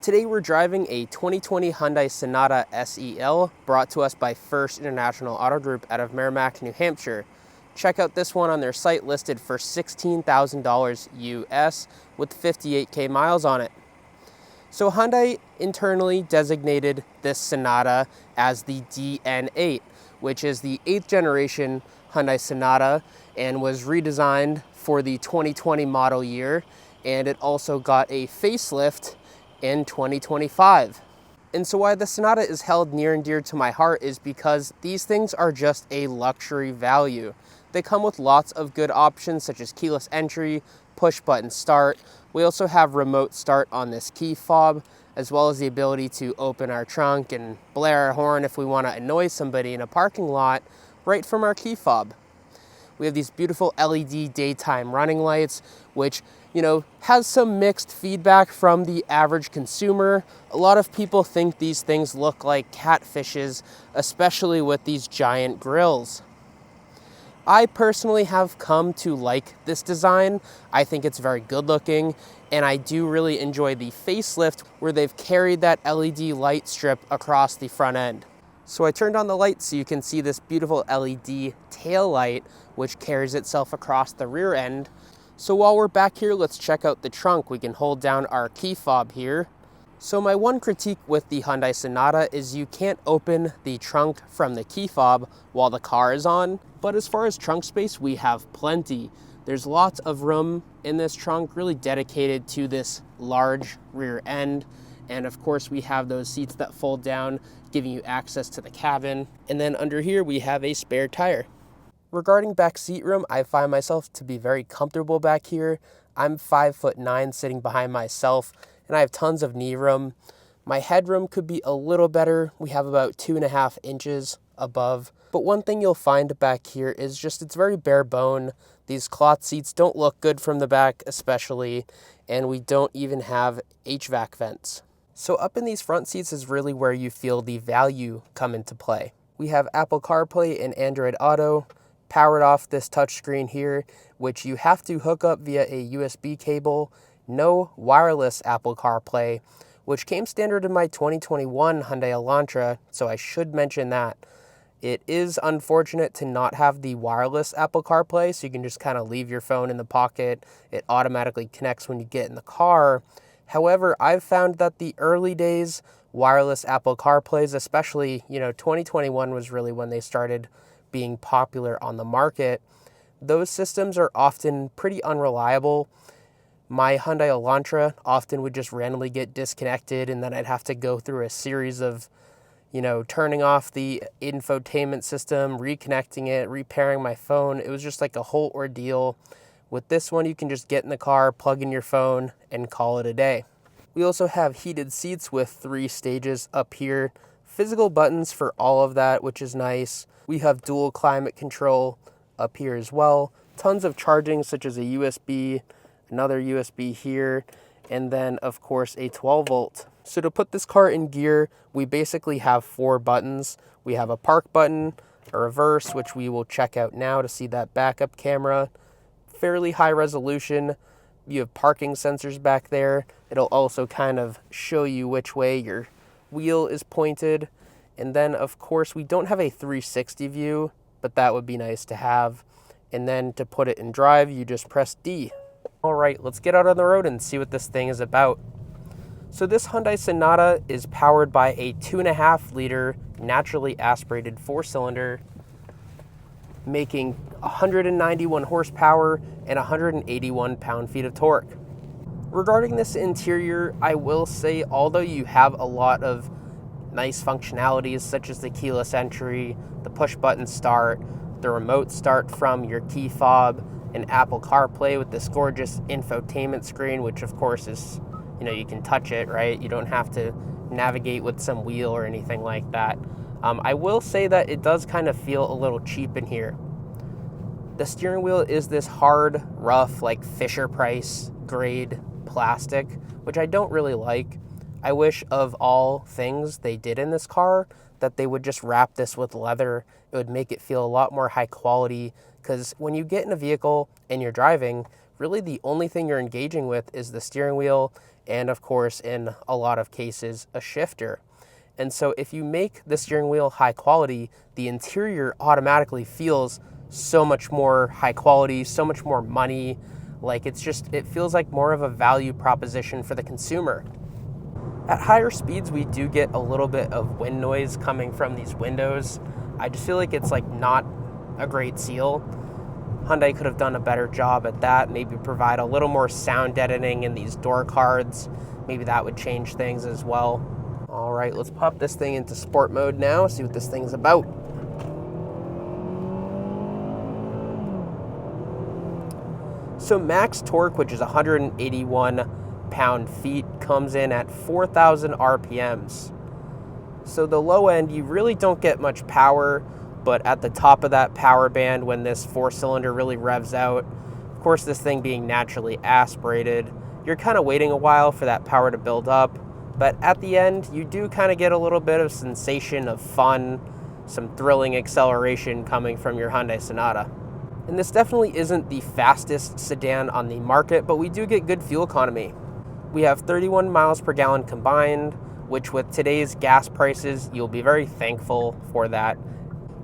Today we're driving a 2020 Hyundai Sonata SEL brought to us by First International Auto Group out of Merrimack, New Hampshire. Check out this one on their site listed for $16,000 US with 58K miles on it. So Hyundai internally designated this Sonata as the DN8, which is the 8th generation Hyundai Sonata and was redesigned for the 2020 model year, and it also got a facelift in 2025. And so why the Sonata is held near and dear to my heart is because these things are just a luxury value. They come with lots of good options such as keyless entry, push button start. We also have remote start on this key fob, as well as the ability to open our trunk and blare our horn if we want to annoy somebody in a parking lot right from our key fob. We have these beautiful LED daytime running lights, which, has some mixed feedback from the average consumer. A lot of people think these things look like catfishes, especially with these giant grills. I personally have come to like this design. I think it's very good looking, and I do really enjoy the facelift where they've carried that LED light strip across the front end. So I turned on the light so you can see this beautiful LED tail light, which carries itself across the rear end. So while we're back here, let's check out the trunk. We can hold down our key fob here. So my one critique with the Hyundai Sonata is you can't open the trunk from the key fob while the car is on. But as far as trunk space, we have plenty. There's lots of room in this trunk, really dedicated to this large rear end. And of course, we have those seats that fold down, giving you access to the cabin. And then under here, we have a spare tire. Regarding back seat room, I find myself to be very comfortable back here. I'm 5'9" sitting behind myself, and I have tons of knee room. My headroom could be a little better. We have about 2.5 inches above. But one thing you'll find back here is just it's very bare bone. These cloth seats don't look good from the back especially, and we don't even have HVAC vents. So up in these front seats is really where you feel the value come into play. We have Apple CarPlay and Android Auto powered off this touchscreen here, which you have to hook up via a USB cable. No wireless Apple CarPlay, which came standard in my 2021 Hyundai Elantra, so I should mention that. It is unfortunate to not have the wireless Apple CarPlay, so you can just kind of leave your phone in the pocket. It automatically connects when you get in the car. However, I've found that the early days wireless Apple CarPlays, especially, 2021 was really when they started being popular on the market. Those systems are often pretty unreliable. My Hyundai Elantra often would just randomly get disconnected, and then I'd have to go through a series of, turning off the infotainment system, reconnecting it, repairing my phone. It was just like a whole ordeal. With this one, you can just get in the car, plug in your phone, and call it a day. We also have heated seats with 3 stages up here. Physical buttons for all of that, which is nice. We have dual climate control up here as well. Tons of charging, such as a USB, another USB here, and then, of course, a 12-volt. So to put this car in gear, we basically have 4 buttons. We have a park button, a reverse, which we will check out now to see that backup camera. Fairly high resolution. You have parking sensors back there. It'll also kind of show you which way your wheel is pointed. And then, of course, we don't have a 360 view, but that would be nice to have. And then to put it in drive, you just press D. All right, let's get out on the road and see what this thing is about. So this Hyundai Sonata is powered by a 2.5-liter naturally aspirated 4-cylinder, making 191 horsepower and 181 pound-feet of torque. Regarding this interior, I will say, although you have a lot of nice functionalities such as the keyless entry, the push button start, the remote start from your key fob, and Apple CarPlay with this gorgeous infotainment screen, which of course is, you can touch it, right? You don't have to navigate with some wheel or anything like that. I will say that it does kind of feel a little cheap in here. The steering wheel is this hard, rough, like Fisher-Price grade plastic, which I don't really like. I wish of all things they did in this car that they would just wrap this with leather. It would make it feel a lot more high quality, because when you get in a vehicle and you're driving, really the only thing you're engaging with is the steering wheel and, of course, in a lot of cases, a shifter. And so if you make the steering wheel high quality, the interior automatically feels so much more high quality, so much more money. Like it feels like more of a value proposition for the consumer. At higher speeds, we do get a little bit of wind noise coming from these windows. I just feel like it's like not a great seal. Hyundai could have done a better job at that, maybe provide a little more sound deadening in these door cards. Maybe that would change things as well. All right, let's pop this thing into sport mode now, see what this thing's about. So max torque, which is 181 pound-feet, comes in at 4,000 RPMs. So the low end, you really don't get much power, but at the top of that power band, when this four-cylinder really revs out, of course this thing being naturally aspirated, you're kind of waiting a while for that power to build up. But at the end, you do kind of get a little bit of sensation of fun, some thrilling acceleration coming from your Hyundai Sonata. And this definitely isn't the fastest sedan on the market, but we do get good fuel economy. We have 31 miles per gallon combined, which with today's gas prices, you'll be very thankful for that.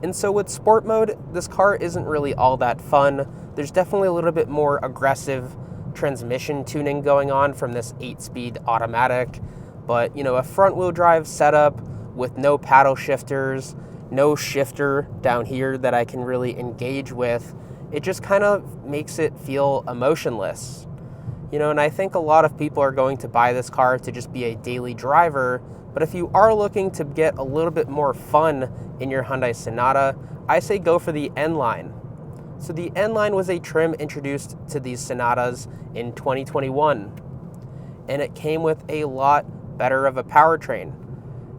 And so with sport mode, this car isn't really all that fun. There's definitely a little bit more aggressive transmission tuning going on from this 8-speed automatic. But, a front-wheel drive setup with no paddle shifters, no shifter down here that I can really engage with, it just kind of makes it feel emotionless. And I think a lot of people are going to buy this car to just be a daily driver, but if you are looking to get a little bit more fun in your Hyundai Sonata, I say go for the N-Line. So the N-Line was a trim introduced to these Sonatas in 2021, and it came with a lot better of a powertrain.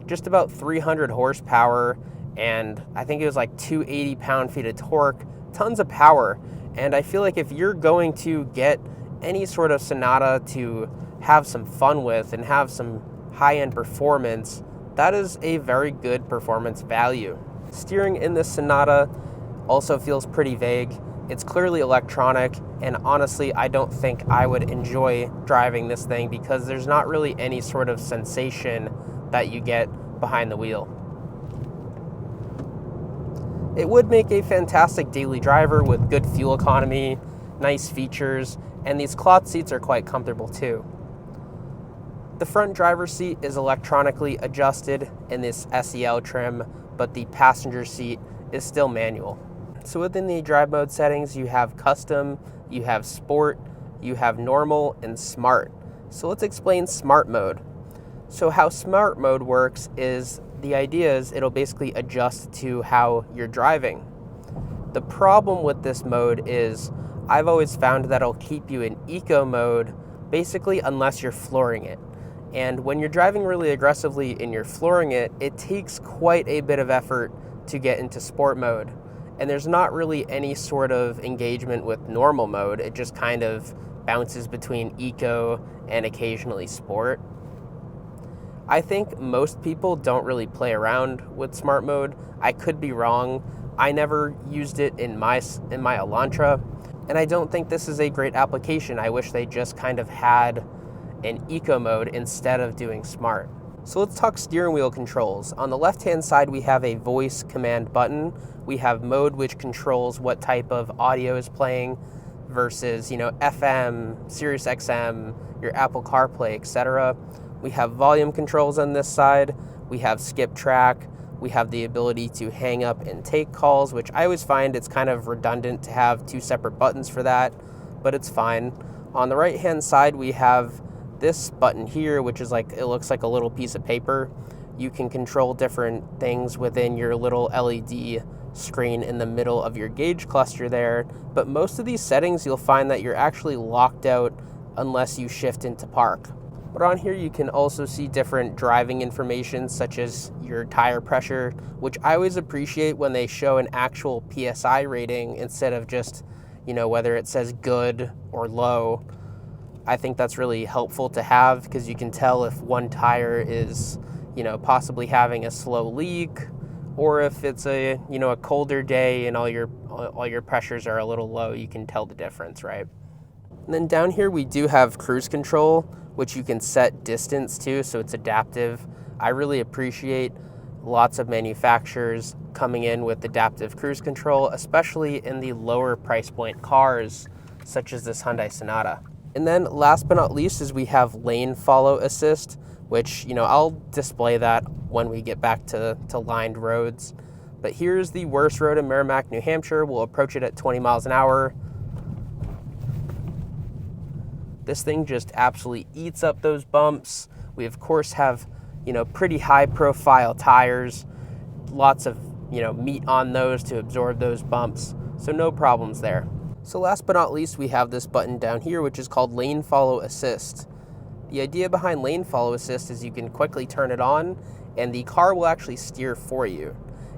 Just about 300 horsepower, and I think it was like 280 pound-feet of torque, tons of power. And I feel like if you're going to get any sort of Sonata to have some fun with and have some high-end performance, that is a very good performance value. Steering in this Sonata also feels pretty vague. It's clearly electronic, and honestly, I don't think I would enjoy driving this thing because there's not really any sort of sensation that you get behind the wheel. It would make a fantastic daily driver with good fuel economy, nice features, and these cloth seats are quite comfortable too. The front driver's seat is electronically adjusted in this SEL trim, but the passenger seat is still manual. So within the drive mode settings, you have custom, you have sport, you have normal, and smart. So let's explain smart mode. So how smart mode works is the idea is it'll basically adjust to how you're driving. The problem with this mode is I've always found that it'll keep you in eco mode basically unless you're flooring it. And when you're driving really aggressively and you're flooring it, it takes quite a bit of effort to get into sport mode. And there's not really any sort of engagement with normal mode. It just kind of bounces between eco and occasionally sport. I think most people don't really play around with smart mode. I could be wrong. I never used it in my Elantra, and I don't think this is a great application. I wish they just kind of had an eco mode instead of doing smart. So let's talk steering wheel controls. On the left-hand side, we have a voice command button. We have mode, which controls what type of audio is playing versus, FM, Sirius XM, your Apple CarPlay, etc. We have volume controls on this side. We have skip track. We have the ability to hang up and take calls, which I always find it's kind of redundant to have two separate buttons for that, but it's fine. On the right-hand side, we have this button here, which is it looks like a little piece of paper. You can control different things within your little LED screen in the middle of your gauge cluster there, but most of these settings you'll find that you're actually locked out unless you shift into park. But on here you can also see different driving information such as your tire pressure, which I always appreciate when they show an actual PSI rating instead of just, whether it says good or low. I think that's really helpful to have because you can tell if one tire is, possibly having a slow leak, or if it's a colder day and all your pressures are a little low, you can tell the difference, right? And then down here we do have cruise control, which you can set distance to, so it's adaptive. I really appreciate lots of manufacturers coming in with adaptive cruise control, especially in the lower price point cars, such as this Hyundai Sonata. And then last but not least is we have lane follow assist, which, I'll display that when we get back to lined roads. But here's the worst road in Merrimack, New Hampshire. We'll approach it at 20 miles an hour. This thing just absolutely eats up those bumps. We of course have, pretty high profile tires, lots of, meat on those to absorb those bumps. So no problems there. So last but not least, we have this button down here, which is called Lane Follow Assist. The idea behind Lane Follow Assist is you can quickly turn it on and the car will actually steer for you.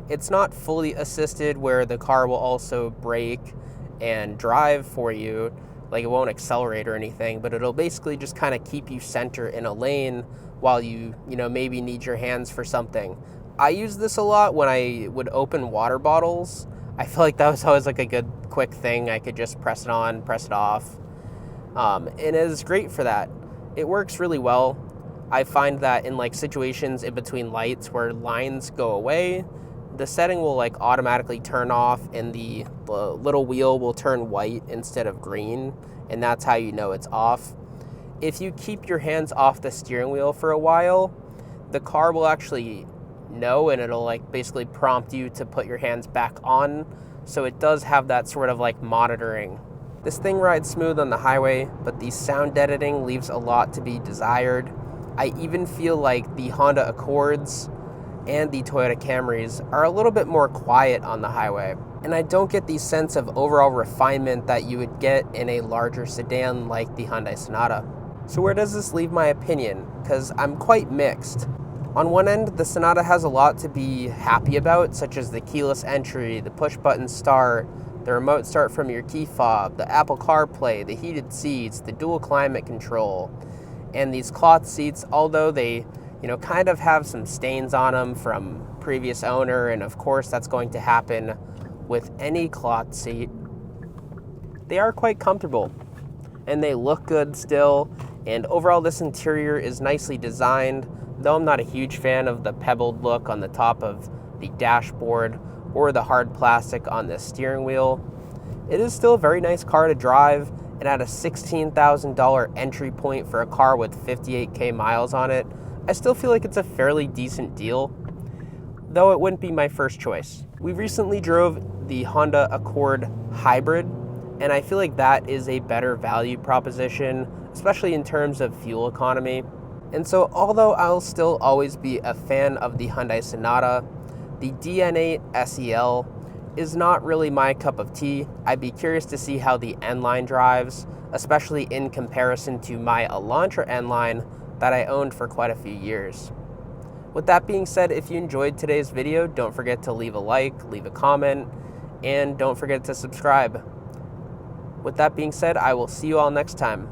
It's not fully assisted where the car will also brake and drive for you, like it won't accelerate or anything, but it'll basically just kind of keep you center in a lane while you maybe need your hands for something. I use this a lot when I would open water bottles. I feel like that was always like a good quick thing. I could just press it on, press it off. And it is great for that. It works really well. I find that in like situations in between lights where lines go away, the setting will like automatically turn off and the little wheel will turn white instead of green, and that's how you know it's off. If you keep your hands off the steering wheel for a while, the car will actually know and it'll like basically prompt you to put your hands back on. So it does have that sort of like monitoring. This thing rides smooth on the highway, but the sound editing leaves a lot to be desired. I even feel like the Honda Accords and the Toyota Camrys are a little bit more quiet on the highway. And I don't get the sense of overall refinement that you would get in a larger sedan like the Hyundai Sonata. So where does this leave my opinion? Because I'm quite mixed. On one end, the Sonata has a lot to be happy about, such as the keyless entry, the push button start, the remote start from your key fob, the Apple CarPlay, the heated seats, the dual climate control, and these cloth seats, although they kind of have some stains on them from previous owner, and of course that's going to happen with any cloth seat, they are quite comfortable and they look good still. And overall this interior is nicely designed, though I'm not a huge fan of the pebbled look on the top of the dashboard or the hard plastic on the steering wheel. It is still a very nice car to drive, and at a $16,000 entry point for a car with 58K miles on it, I still feel like it's a fairly decent deal, though it wouldn't be my first choice. We recently drove the Honda Accord Hybrid, and I feel like that is a better value proposition, especially in terms of fuel economy. And so although I'll still always be a fan of the Hyundai Sonata, the DNA SEL is not really my cup of tea. I'd be curious to see how the N-Line drives, especially in comparison to my Elantra N-Line that I owned for quite a few years. With that being said, if you enjoyed today's video, don't forget to leave a like, leave a comment, and don't forget to subscribe. With that being said, I will see you all next time.